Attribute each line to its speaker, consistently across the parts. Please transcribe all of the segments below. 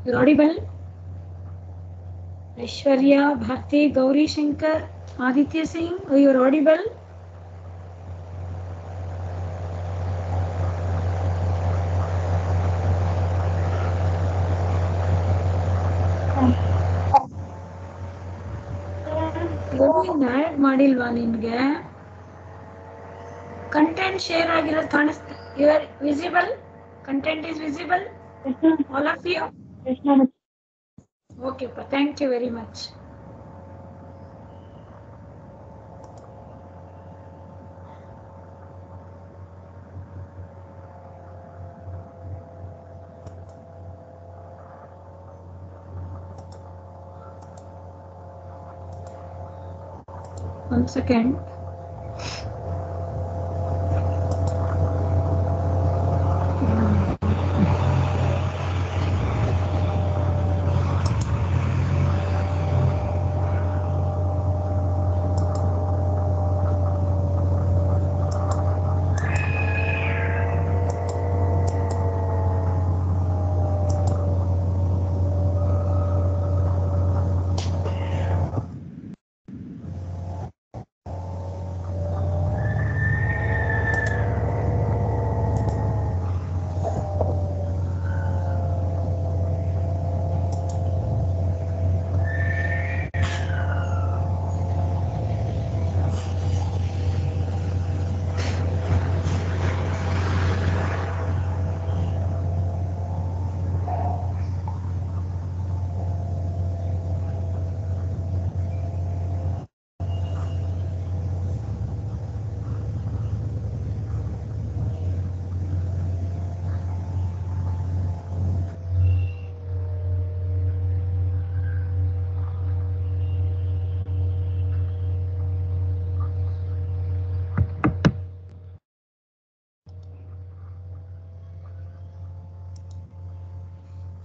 Speaker 1: You're audible? Aishwarya, Bharti, Gauri Shankar, Aditya Singh, you're audible? Login add ಮಾಡಿಲ್ವಾ ನಿನ್ಗೆ? Content share ಆಗಿರೋದು ಕಾಣಿಸ್ತಾ? You are visible? Content is visible? All of you? Okay, thank you very much. One second.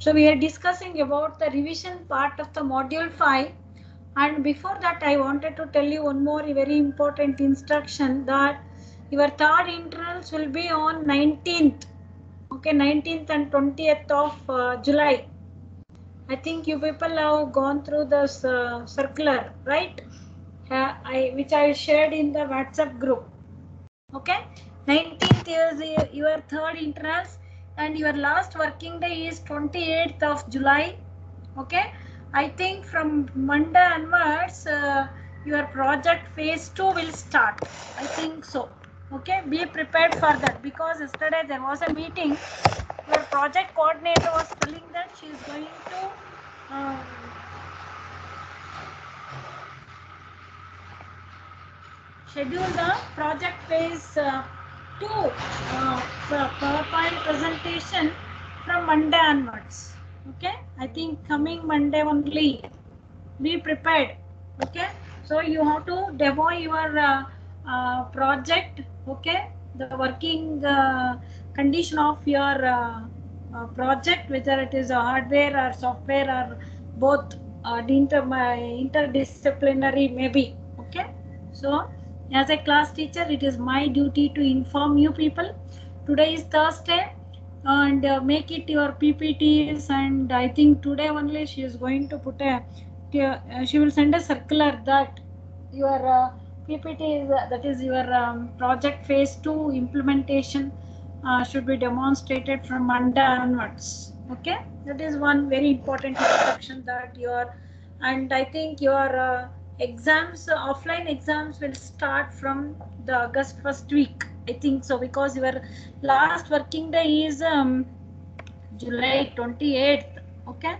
Speaker 1: So we are discussing about the revision part of the module 5, and before that I wanted to tell you one more very important instruction, that your third internals will be on 19th, okay, 19th and 20th of July. I think you people have gone through this circular, right? Which I shared in the WhatsApp group. Okay, 19th is your third internals, and your last working day is 28th of July. Okay, I think from Monday onwards your project phase 2 will start. I think so. Okay, be prepared for that, because yesterday there was a meeting where project coordinator was telling that she is going to schedule the project phase 2 PowerPoint presentation from Monday onwards. Okay, I think coming Monday only. Be prepared. Okay, so you have to demo your project. Okay, the working condition of your project, whether it is a hardware or software or both, interdisciplinary maybe. Okay, so as a class teacher, it is my duty to inform you people. Today is Thursday, and make it your PPTs, and I think today only she is going to put a she will send a circular that your PPT is, that is your project phase 2 implementation should be demonstrated from Monday onwards. Okay, that is one very important instruction that your, and I think your exams, offline exams will start from the August first week. I think so, because your last working day is July 28th. Okay,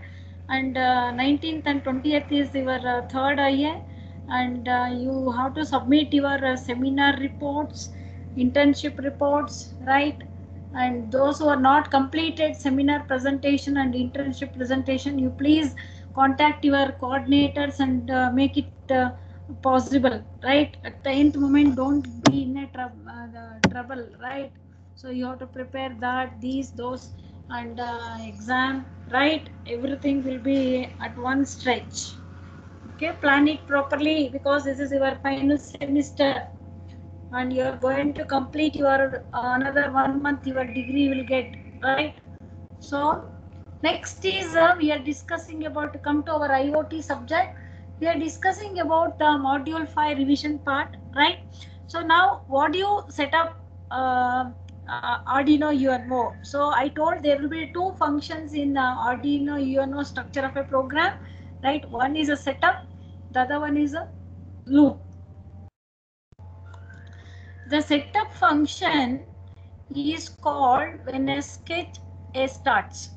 Speaker 1: and 19th and 20th is your third IA, and you have to submit your seminar reports, internship reports, right? And those who are not completed seminar presentation and internship presentation, you please contact your coordinators and make it possible, right? At the nth moment, don't be in a trouble, right? So you have to prepare that, those, and exam, right? Everything will be at one stretch. Okay, plan it properly, because this is your final semester and you are going to complete your another 1 month your degree will get, right? So Next is we are discussing about, come to our IoT subject. We are discussing about the module 5 revision part, right? So now what do you set up Arduino UNO? So I told there will be two functions in Arduino UNO structure of a program, right? One is a setup, the other one is a loop. The setup function is called when a sketch starts.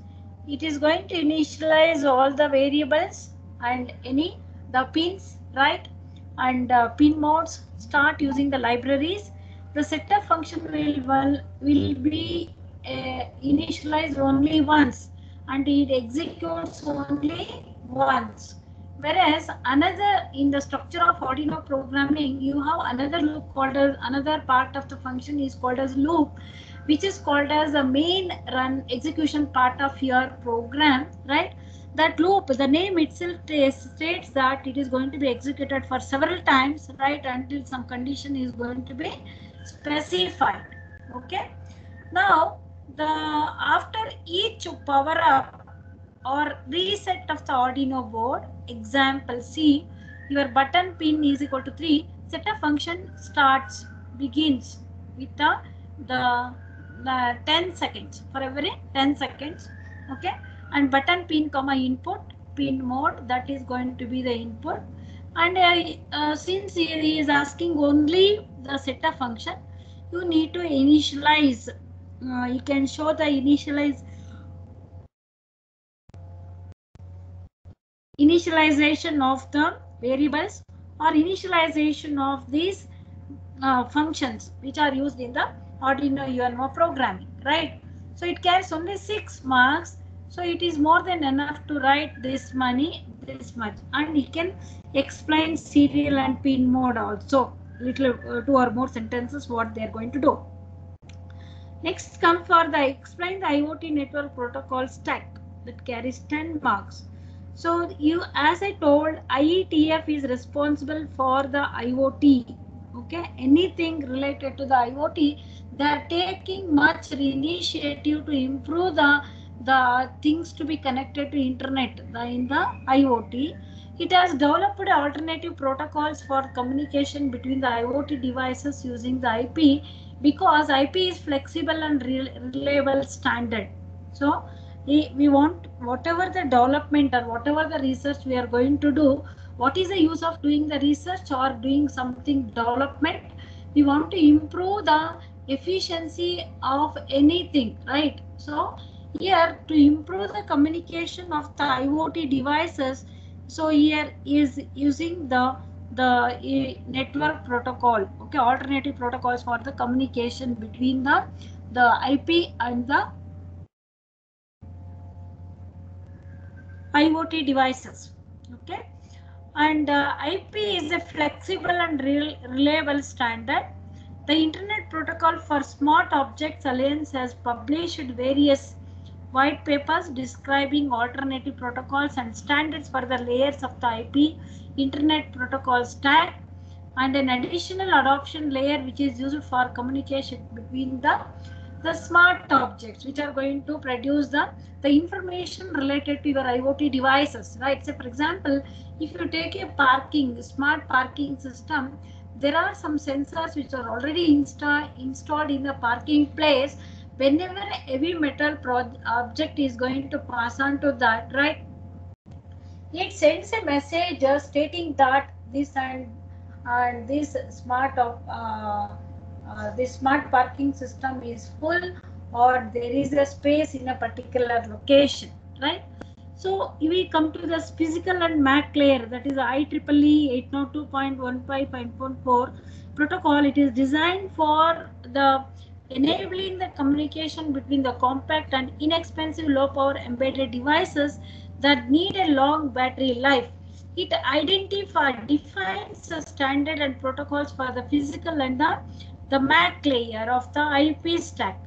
Speaker 1: It is going to initialize all the variables and any the pins, right? And pin modes start using the libraries. The setup function will be initialized only once and it executes only once. Whereas another in the structure of Arduino programming, you have another loop called as another part of the function is called as loop, which is called as the main run execution part of your program, right? That loop, the name itself states that it is going to be executed for several times, right, until some condition is going to be specified. Okay. Now, the after each power up or reset of the Arduino board, example C, your button pin is equal to 3, setup function begins with the 10 seconds, for every 10 seconds, okay, and button pin comma input, pin mode, that is going to be the input, and since he is asking only the setup function, you need to initialize, you can show the initialization of the variables or initialization of these functions which are used in the Arduino UNO programming, right? So it carries only 6 marks, so it is more than enough to write this much, and it can explain serial and pin mode also, little 2 or more sentences what they are going to do. Next come for the explain the IoT network protocol stack that carries 10 marks. So you, as I told, IETF is responsible for the IoT. Okay, anything related to the IoT, they are taking much initiative to improve the things to be connected to internet in the IoT. It has developed alternative protocols for communication between the IoT devices using the IP, because IP is flexible and reliable standard. So we want whatever the development or whatever the research we are going to do, what is the use of doing the research or doing something development? We want to improve the efficiency of anything, right? So here to improve the communication of the IoT devices, so here is using the network protocol, okay, alternative protocols for the communication between the IP and the IoT devices, okay. And IP is a flexible and reliable standard. The Internet Protocol for Smart Objects Alliance has published various white papers describing alternative protocols and standards for the layers of the IP Internet Protocol stack, and an additional adoption layer which is used for communication between the smart objects which are going to produce the information related to your IoT devices, right? So for example, if you take a smart parking system, there are some sensors which are already installed in the parking place. Whenever a heavy metal object is going to pass on to that, right, it sends a message stating that this this smart parking system is full, or there is a space in a particular location, right? So we come to the physical and MAC layer, that is IEEE 802.15.4 protocol. It is designed for the enabling the communication between the compact and inexpensive low power embedded devices that need a long battery life. It defines the standard and protocols for the physical and the MAC layer of the IP stack.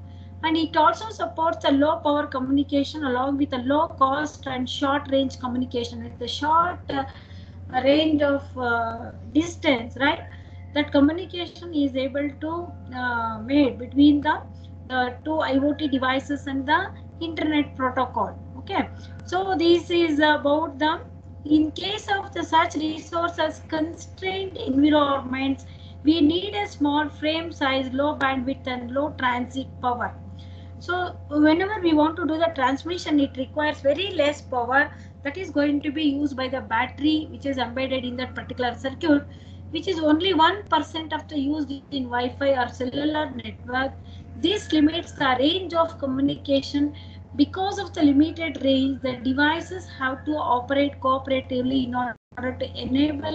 Speaker 1: And it also supports a low power communication along with a low cost and short range communication with the short range of distance, right? That communication is able to made between the two IoT devices and the internet protocol. Okay. Okay, so this is about the, in case of the such resources constrained environments, we need a small frame size, low bandwidth and low transit power. So whenever we want to do the transmission, it requires very less power that is going to be used by the battery which is embedded in that particular circuit, which is only 1% of the used in Wi-Fi or cellular network. This limits the range of communication. Because of the limited range, the devices have to operate cooperatively in order to enable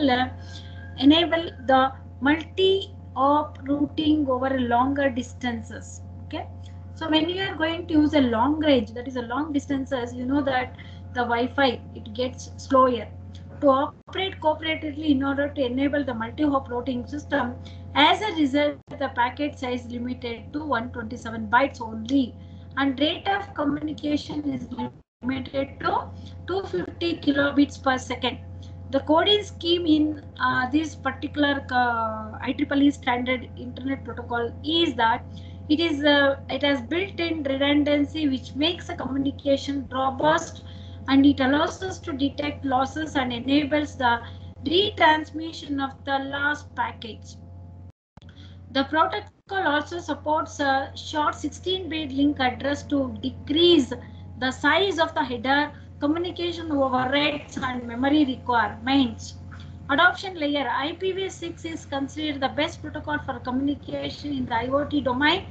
Speaker 1: the multi-op routing over longer distances. Okay, so when you are going to use a long range, that is a long distances, you know that the Wi-Fi, it gets slower. To operate cooperatively in order to enable the multi-hop routing system, as a result, the packet size limited to 127 bytes only, and rate of communication is limited to 250 kilobits per second. The coding scheme in this particular IEEE standard internet protocol is that it has built-in redundancy, which makes the communication robust, and it allows us to detect losses and enables the retransmission of the lost package. The protocol also supports a short 16-bit link address to decrease the size of the header, communication overheads and memory requirements. Adoption layer. IPv6 is considered the best protocol for communication in the IoT domain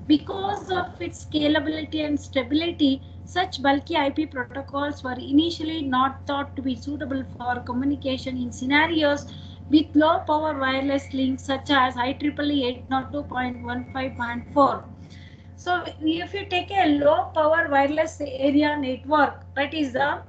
Speaker 1: because of its scalability and stability. Such bulky IP protocols were initially not thought to be suitable for communication in scenarios with low power wireless links such as IEEE 802.15.4. So if you take a low power wireless area network, that is the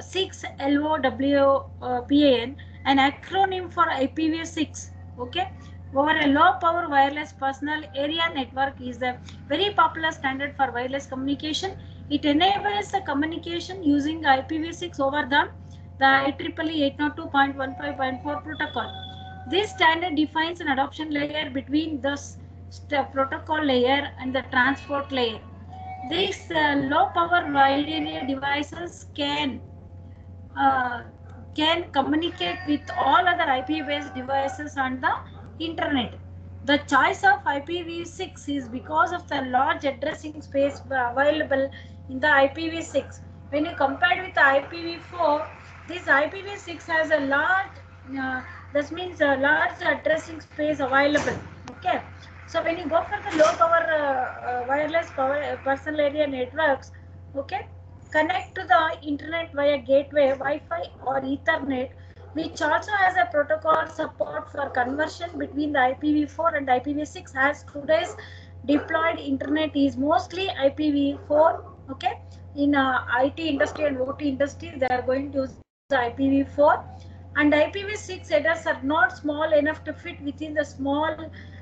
Speaker 1: 6 LOWPAN, an acronym for IPv6. Okay, over a low power wireless personal area network is a very popular standard for wireless communication. It enables the communication using IPv6 over the IEEE 802.15.4 protocol. This standard defines an adoption layer between the protocol layer and the transport layer. These low power wide area devices uh, can communicate with all other IP-based devices on the internet. The choice of IPv6 is because of the large addressing space available in the IPv6. When you compare with the IPv4, this IPv6 has a large, that means a large addressing space available. Okay. So when you go for the low power wireless power personal area networks, okay, connect to the internet via gateway, Wi-Fi or Ethernet, which also has a protocol support for conversion between the IPv4 and IPv6, as today's deployed internet is mostly IPv4. Okay, in IT industry and OT industry, they are going to use IPv4, and IPv6 headers are not small enough to fit within the small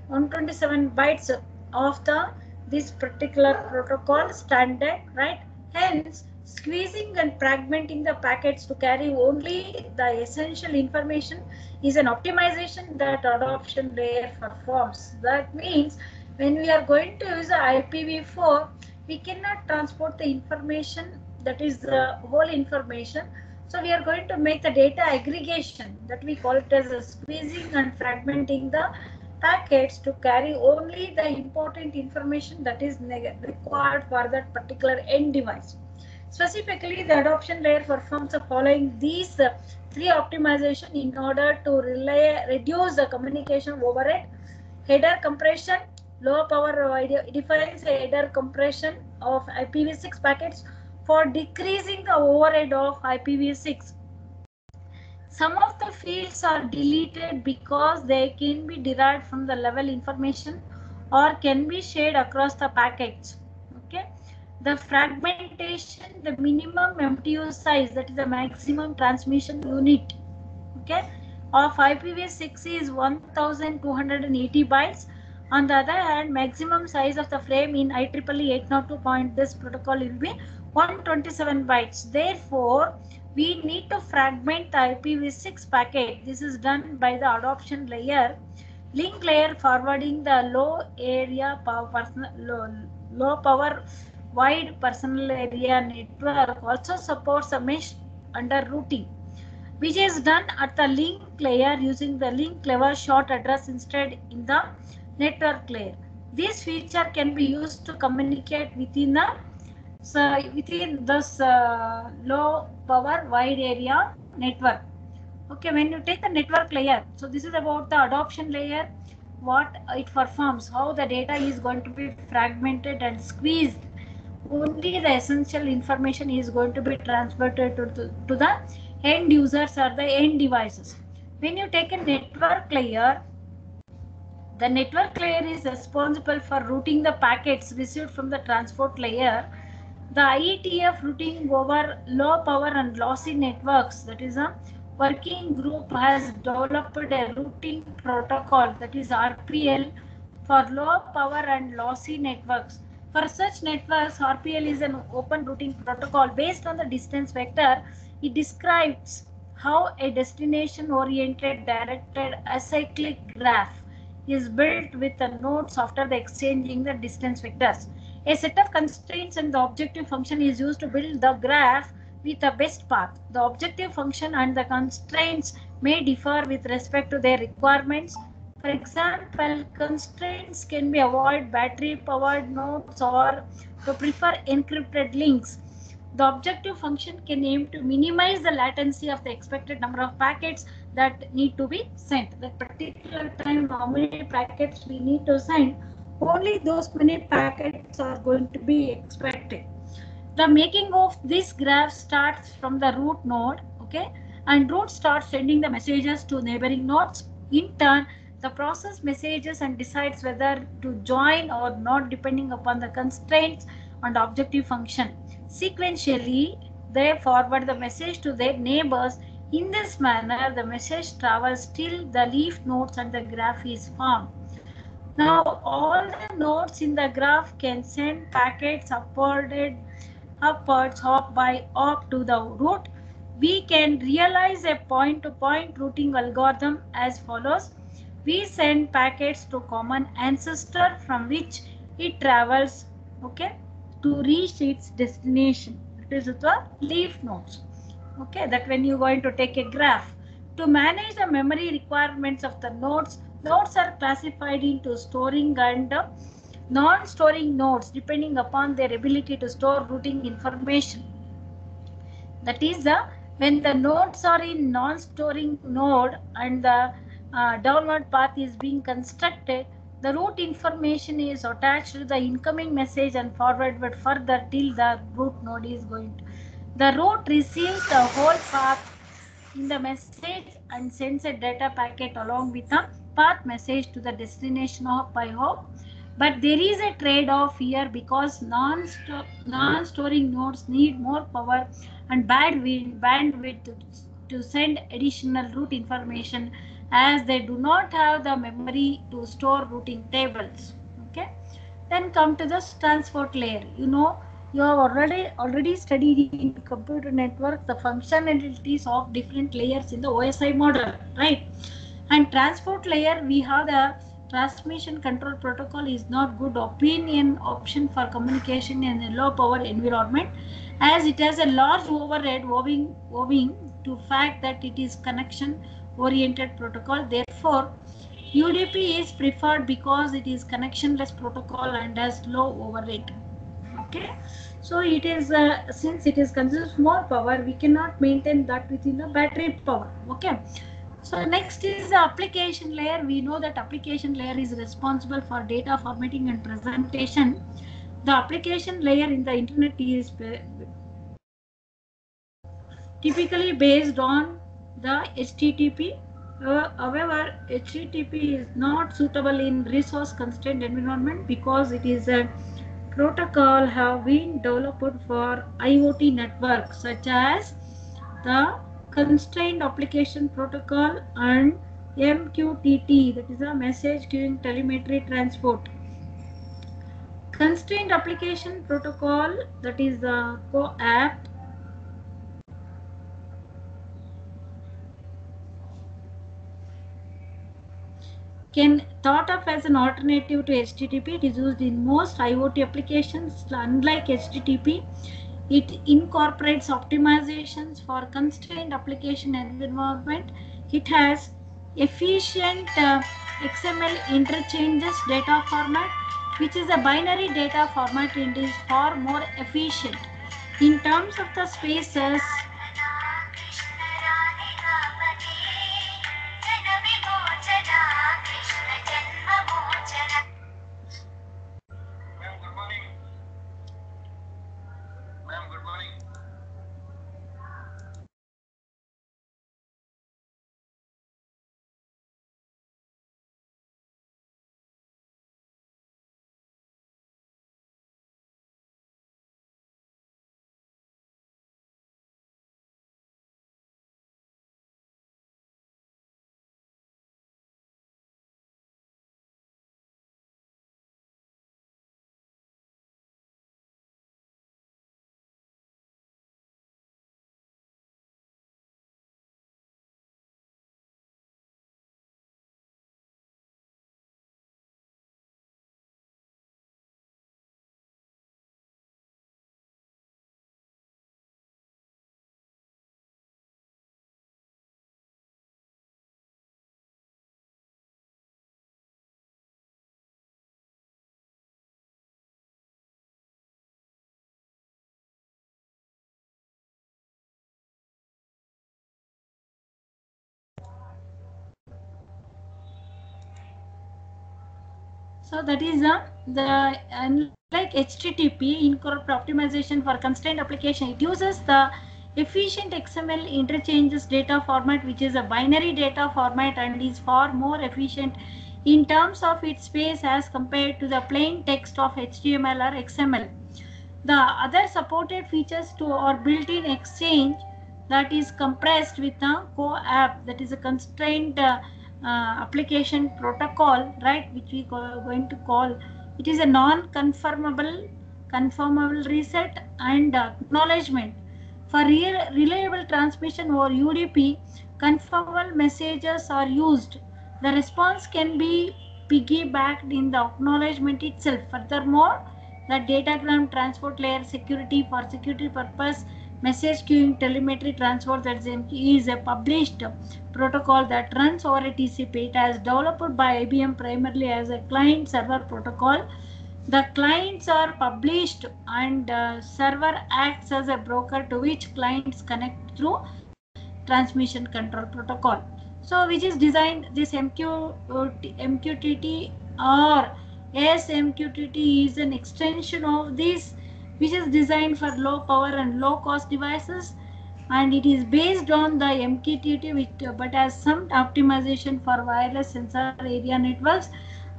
Speaker 1: 127 bytes of the this particular protocol standard, right? Hence, squeezing and fragmenting the packets to carry only the essential information is an optimization that adoption layer performs. That means when we are going to use the IPv4, we cannot transport the information, that is the whole information. So we are going to make the data aggregation, that we call it as a squeezing and fragmenting the packets to carry only the important information that is required for that particular end device. Specifically, the adoption layer performs the following these three optimization in order to reduce the communication overhead. Header compression, low power defines a header compression of IPv6 packets for decreasing the overhead of IPv6. Some of the fields are deleted because they can be derived from the level information or can be shared across the packets. Okay. The fragmentation, the minimum MTU size, that is the maximum transmission unit, okay, of IPv6 is 1280 bytes. On the other hand, maximum size of the frame in IEEE 802. This protocol will be 127 bytes. Therefore, we need to fragment the IPv6 packet. This is done by the adoption layer. Link layer forwarding the low power wide personal area network also supports a mesh under routing, which is done at the link layer using the link level short address instead in the network layer. This feature can be used to communicate within this low power wide area network. Okay, when you take the network layer, so this is about the adoption layer, what it performs, how the data is going to be fragmented and squeezed. Only the essential information is going to be transferred to the end users or the end devices. When you take a network layer, the network layer is responsible for routing the packets received from the transport layer. The IETF routing over low power and lossy networks, that is a working group, has developed a routing protocol, that is RPL, for low power and lossy networks. For such networks, RPL is an open routing protocol based on the distance vector. It describes how a destination oriented directed acyclic graph is built with the nodes after the exchanging the distance vectors. A set of constraints and the objective function is used to build the graph with the best path. The objective function and the constraints may differ with respect to their requirements. For example, constraints can be avoid battery powered nodes or to prefer encrypted links. The objective function can aim to minimize the latency of the expected number of packets that need to be sent. That particular time, how many packets we need to send, only those many packets are going to be expected. The making of this graph starts from the root node, okay, and root starts sending the messages to neighboring nodes. In turn, the process messages and decides whether to join or not depending upon the constraints and objective function. Sequentially, they forward the message to their neighbors. In this manner, the message travels till the leaf nodes and the graph is formed. Now all the nodes in the graph can send packets upwards hop by hop to the root. We can realize a point-to-point routing algorithm as follows. We send packets to common ancestor from which it travels, okay, to reach its destination. It is the leaf nodes. Okay, that when you are going to take a graph. To manage the memory requirements of the nodes, nodes are classified into storing and non-storing nodes depending upon their ability to store routing information. That is when the nodes are in non-storing node and the downward path is being constructed, the route information is attached to the incoming message and forwarded further till the root node is going to. The root receives the whole path in the message and sends a data packet along with a path message to the destination hop by hop. But there is a trade-off here because non-storing nodes need more power and bandwidth to send additional route information as they do not have the memory to store routing tables. Okay. Then come to the transport layer. You have already studied in computer network the functionalities of different layers in the OSI model, right? And transport layer, we have the transmission control protocol is not good option for communication in a low power environment, as it has a large overhead owing to fact that it is connection oriented protocol. Therefore, UDP is preferred because it is connectionless protocol and has low overhead. Okay, so it is since it is consumes more power, we cannot maintain that within the battery power. Okay, so next is the application layer. We know that application layer is responsible for data formatting and presentation. The application layer in the internet is typically based on the HTTP. However, HTTP is not suitable in resource constrained environment because it is a protocol have been developed for IoT networks such as the constrained application protocol and MQTT, that is a message queuing telemetry transport. Constrained application protocol, that is the CoAP, can thought of as an alternative to HTTP. It is used in most IoT applications. Unlike HTTP, it incorporates optimizations for constrained application environment. It has efficient XML interchanges data format, which is a binary data format. It is far more efficient. In terms of the spaces, so that is the unlike HTTP incorporate optimization for constrained application. It uses the efficient XML interchanges data format, which is a binary data format and is far more efficient in terms of its space as compared to the plain text of HTML or XML. The other supported features to or built-in exchange that is compressed with a co-app, that is a constrained application protocol, right, which we are going to call. It is a conformable reset and acknowledgement. For reliable transmission over UDP, conformable messages are used. The response can be piggybacked in the acknowledgement itself. Furthermore, the datagram transport layer security for security purpose message queuing telemetry transport, that is a published protocol that runs over a TCP. It has developed by IBM primarily as a client server protocol. The clients are published and server acts as a broker to which clients connect through transmission control protocol. So which is designed, this MQTT or ASMQTT is an extension of this, which is designed for low power and low cost devices, and it is based on the MQTT, which but has some optimization for wireless sensor area networks,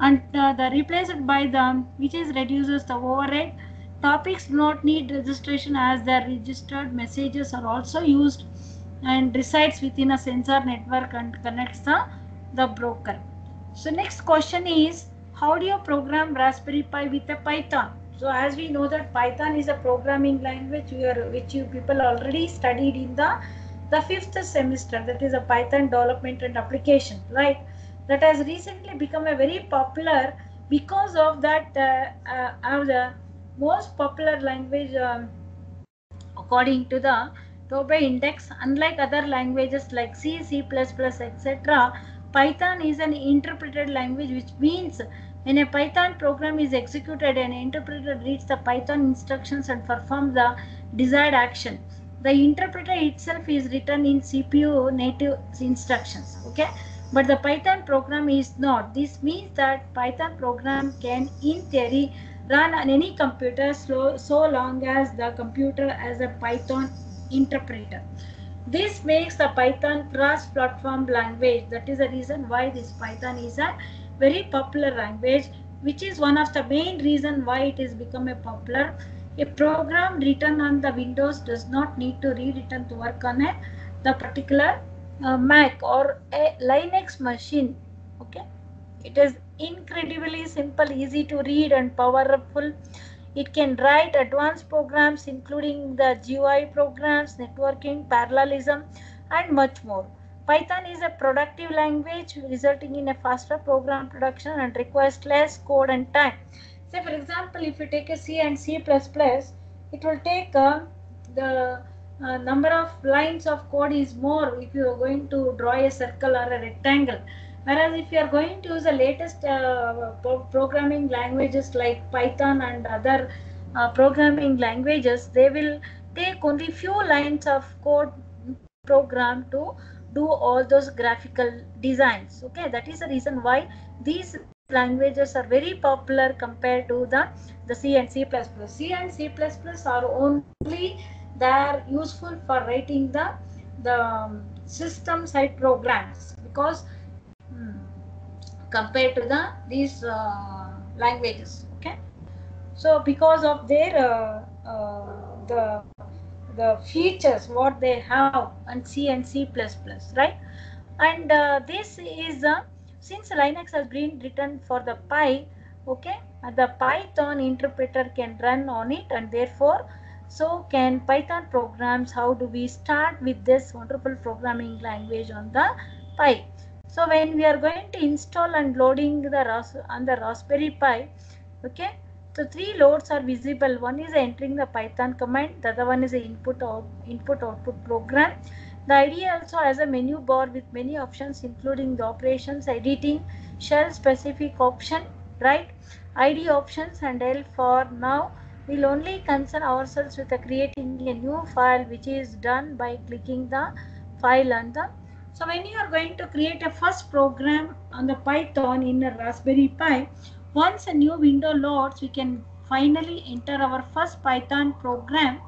Speaker 1: and the replaced by the, which is reduces the overhead. Topics do not need registration as the registered messages are also used and resides within a sensor network and connects the broker. So next question is, how do you program Raspberry Pi with a Python? So as we know that Python is a programming language which you people already studied in the fifth semester, that is a Python development and application, right? That has recently become a very popular because of that the most popular language according to the Tobe index. Unlike other languages like C, C++, etc., Python is an interpreted language, which means when a Python program is executed, an interpreter reads the Python instructions and performs the desired action. The interpreter itself is written in CPU native instructions, okay? But the Python program is not. This means that Python program can, in theory, run on any computer so long as the computer has a Python interpreter. This makes the Python cross-platform language. That is the reason why this Python is a very popular language, which is one of the main reason why it has become a popular. A program written on the Windows does not need to rewritten to work on the particular Mac or a Linux machine. Okay, it is incredibly simple, easy to read and powerful. It can write advanced programs including the GUI programs, networking, parallelism, and much more. Python is a productive language resulting in a faster program production and requires less code and time. Say for example, if you take a C and C++, it will take the number of lines of code is more if you are going to draw a circle or a rectangle. Whereas if you are going to use the latest programming languages like Python and other programming languages, they will take only few lines of code program to do all those graphical designs. Okay, that is the reason why these languages are very popular compared to the C and C++. C and C++ are only they are useful for writing the system side programs, because compared to these languages. Okay, so because of their the features what they have on C and C++, right? And this is since Linux has been written for the Pi, okay, the Python interpreter can run on it, and therefore so can Python programs. How do we start with this wonderful programming language on the Pi? So when we are going to install and loading on the Raspberry Pi, okay, so three loads are visible. One is entering the Python command, the other one is the input output program. The IDE also has a menu bar with many options, including the operations, editing, shell specific option, right? IDE options, and L for now. We'll only concern ourselves with creating a new file, which is done by clicking the file on the. So when you are going to create a first program on the Python in a Raspberry Pi, once a new window loads, we can finally enter our first Python program.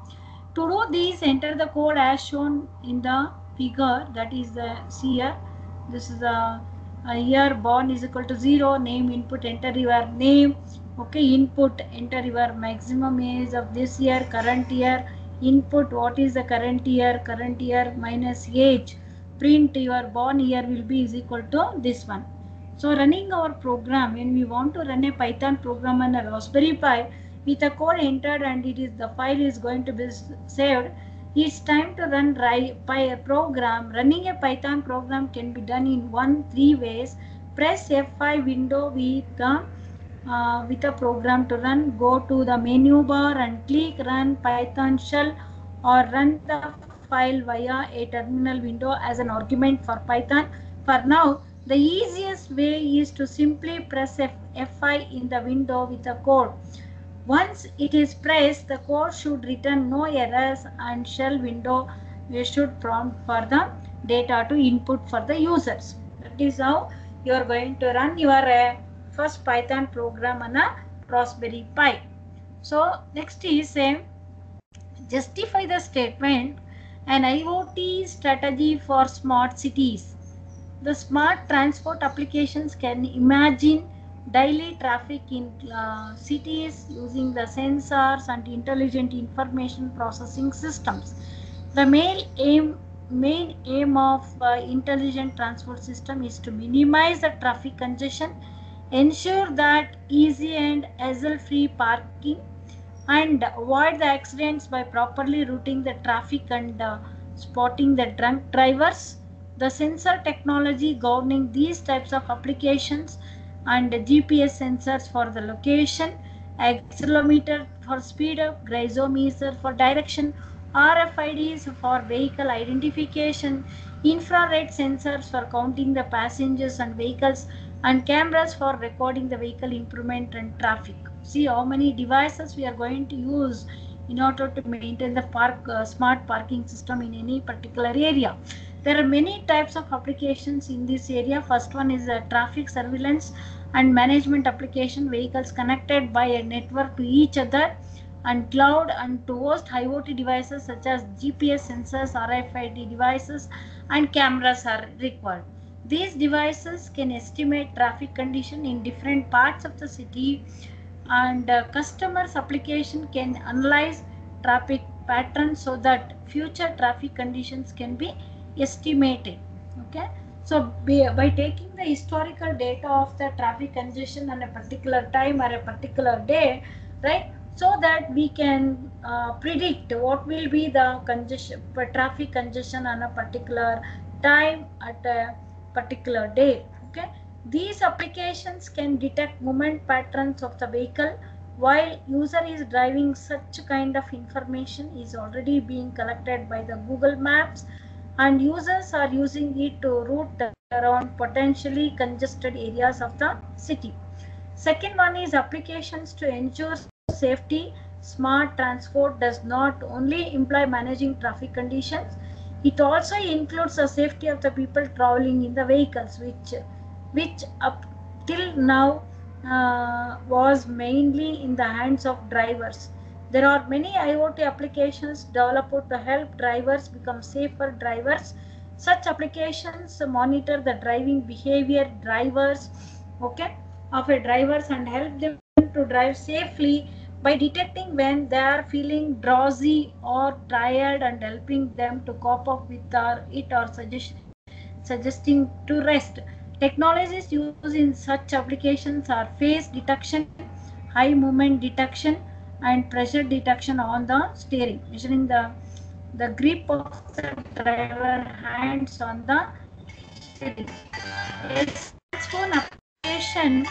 Speaker 1: To do this, enter the code as shown in the figure, that is the here. This is a year born is equal to 0, name input, enter your name. Okay, input, enter your maximum age of this year, current year. Input, what is the current year minus age. Print, your born year will be is equal to this one. So running our program, when we want to run a Python program on a Raspberry Pi with a code entered and it is the file is going to be saved, it's time to run a program. Running a Python program can be done in three ways. Press F5 window with a program to run. Go to the menu bar and click run Python shell, or run the file via a terminal window as an argument for Python. For now, the easiest way is to simply press F5 in the window with the code. Once it is pressed, the code should return no errors, and shell window should prompt for the data to input for the users. That is how you are going to run your first Python program on a Raspberry Pi. So next is justify the statement, an IoT strategy for smart cities. The smart transport applications can imagine daily traffic in cities using the sensors and intelligent information processing systems. The main aim of intelligent transport system is to minimize the traffic congestion, ensure that easy and hassle-free parking, and avoid the accidents by properly routing the traffic and spotting the drunk drivers. The sensor technology governing these types of applications, and GPS sensors for the location, accelerometer for speed up, gyrometer for direction, RFIDs for vehicle identification, infrared sensors for counting the passengers and vehicles, and cameras for recording the vehicle improvement and traffic. See how many devices we are going to use in order to maintain the smart parking system in any particular area. There are many types of applications in this area. First one is traffic surveillance and management application, vehicles connected by a network to each other, and cloud and to host IoT devices such as GPS sensors, RFID devices, and cameras are required. These devices can estimate traffic condition in different parts of the city, and customers application can analyze traffic patterns so that future traffic conditions can be estimated. Okay, so by taking the historical data of the traffic congestion on a particular time or a particular day, right, so that we can predict what will be the traffic congestion on a particular time at a particular day. Okay, these applications can detect movement patterns of the vehicle while user is driving. Such kind of information is already being collected by the Google Maps, and users are using it to route around potentially congested areas of the city. Second one is applications to ensure safety. Smart transport does not only imply managing traffic conditions, it also includes the safety of the people traveling in the vehicles, which up till now was mainly in the hands of drivers. There are many IoT applications developed to help drivers become safer drivers. Such applications monitor the driving behavior drivers, okay, of a drivers and help them to drive safely by detecting when they are feeling drowsy or tired and helping them to cope up with it or suggesting to rest. Technologies used in such applications are face detection, high movement detection, and pressure detection on the steering, measuring the grip of the driver hands on the steering. A smartphone application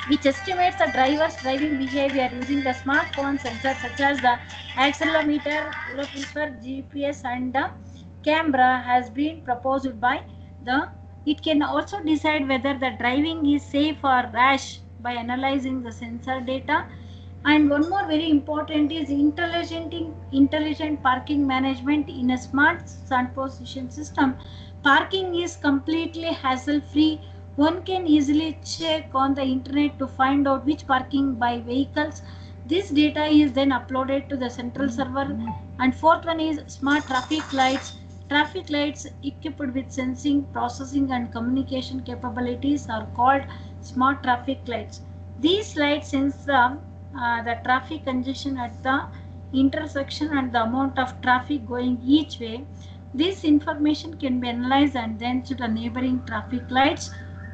Speaker 1: which estimates the driver's driving behavior using the smartphone sensors such as the accelerometer, GPS, and the camera has been proposed by the. It can also decide whether the driving is safe or rash by analyzing the sensor data. And one more very important is intelligent parking management in a smart sun position system. Parking is completely hassle free. One can easily check on the internet to find out which parking by vehicles. This data is then uploaded to the central server. And fourth one is smart traffic lights. Traffic lights equipped with sensing, processing, and communication capabilities are called smart traffic lights. These lights sense the traffic congestion at the intersection and the amount of traffic going each way. This information can be analyzed and then to the neighboring traffic lights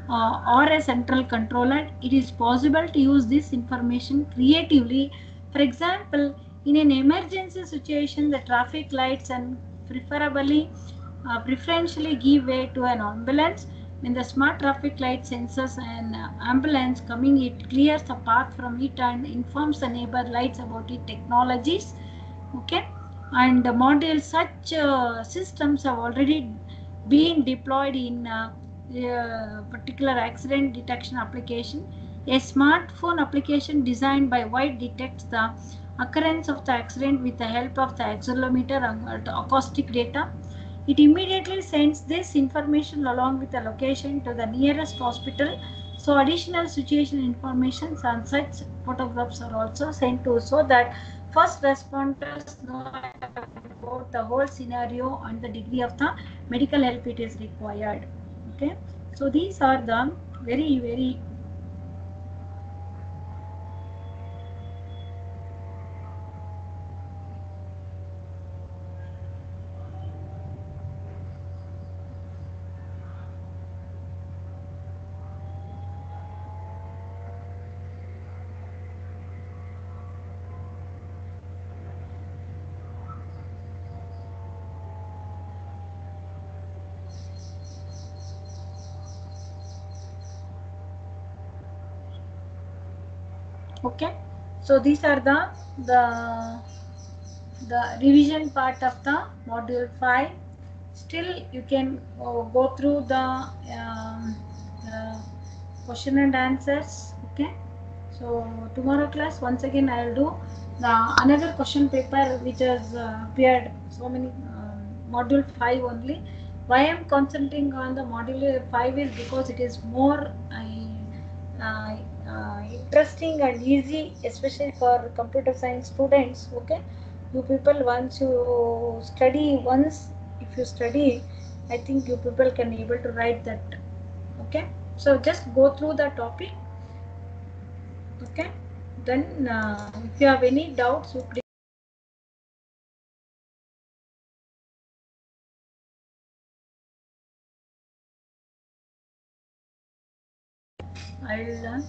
Speaker 1: or a central controller. It is possible to use this information creatively. For example, in an emergency situation, the traffic lights and preferentially give way to an ambulance. When the smart traffic light senses an ambulance coming, it clears the path from it and informs the neighbor lights about it technologies. Okay, and the model such systems have already been deployed in particular accident detection application. A smartphone application designed by White detects the occurrence of the accident with the help of the accelerometer and acoustic data. It immediately sends this information along with the location to the nearest hospital. So additional situation information and such photographs are also sent to, so that first responders know about the whole scenario and the degree of the medical help it is required. Okay, so these are the very okay. So these are the revision part of the module 5. Still you can go through the question and answers. Okay, so tomorrow class once again I will do the another question paper which has appeared so many module 5 only. Why I am concentrating on the module 5 is because it is more uh, interesting and easy, especially for computer science students. Okay, you people once you study once, if you study, I think you people can able to write that. Okay, so just go through the topic. Okay, then if you have any doubts, you please. I will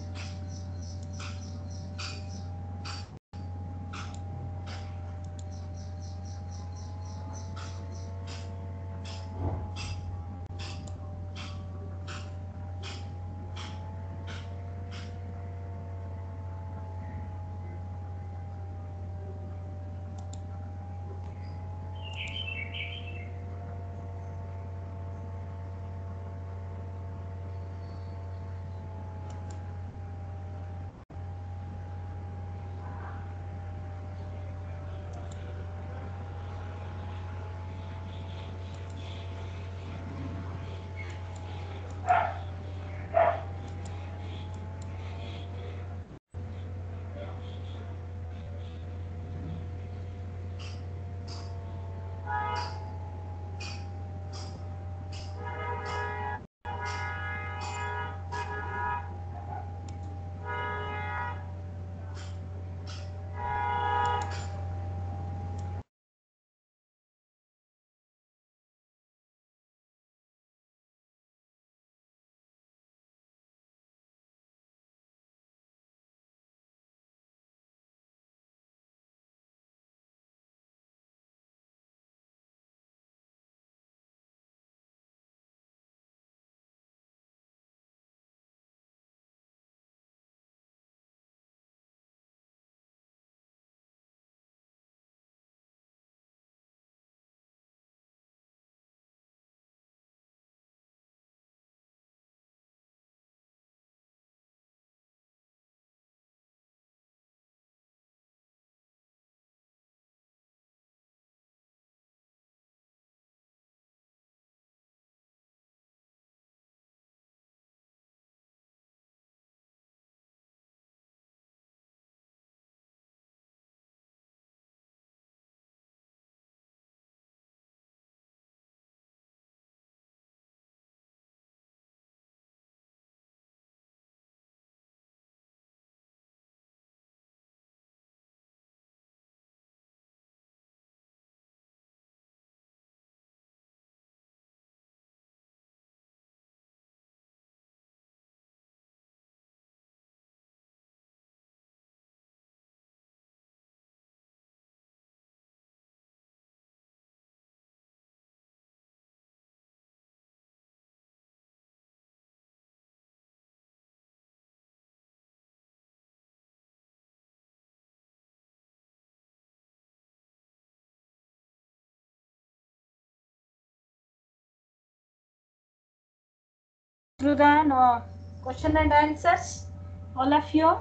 Speaker 1: through the question and answers, all of you.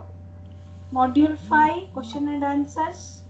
Speaker 1: Module 5, question and answers.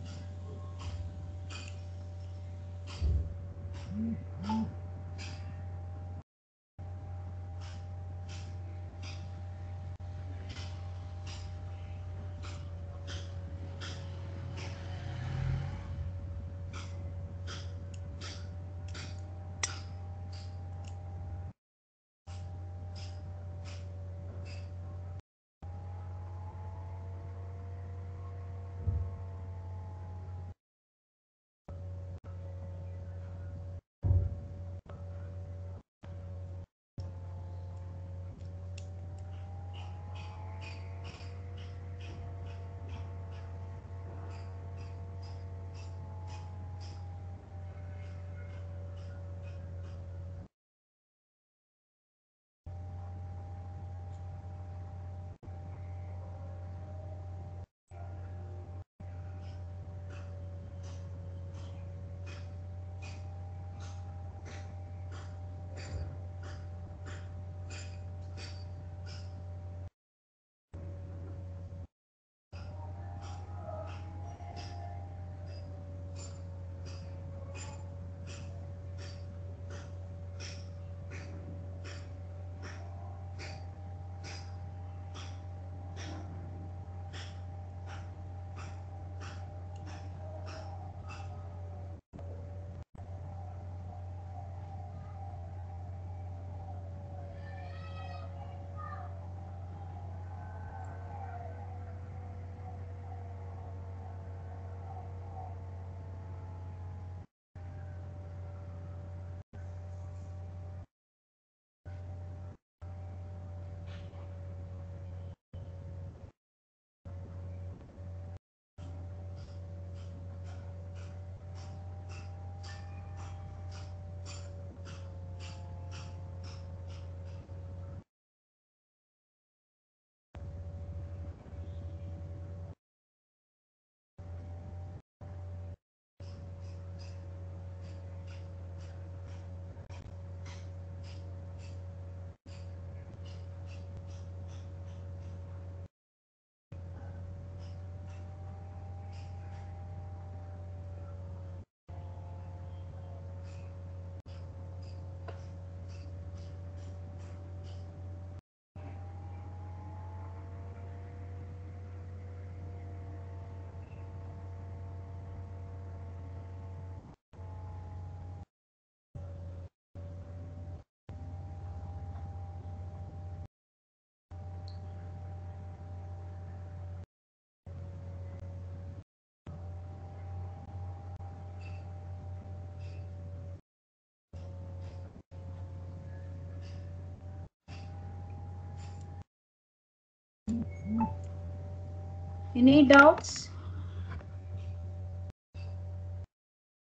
Speaker 1: Any doubts?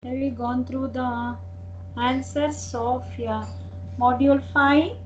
Speaker 1: Have we gone through the answers of module 5?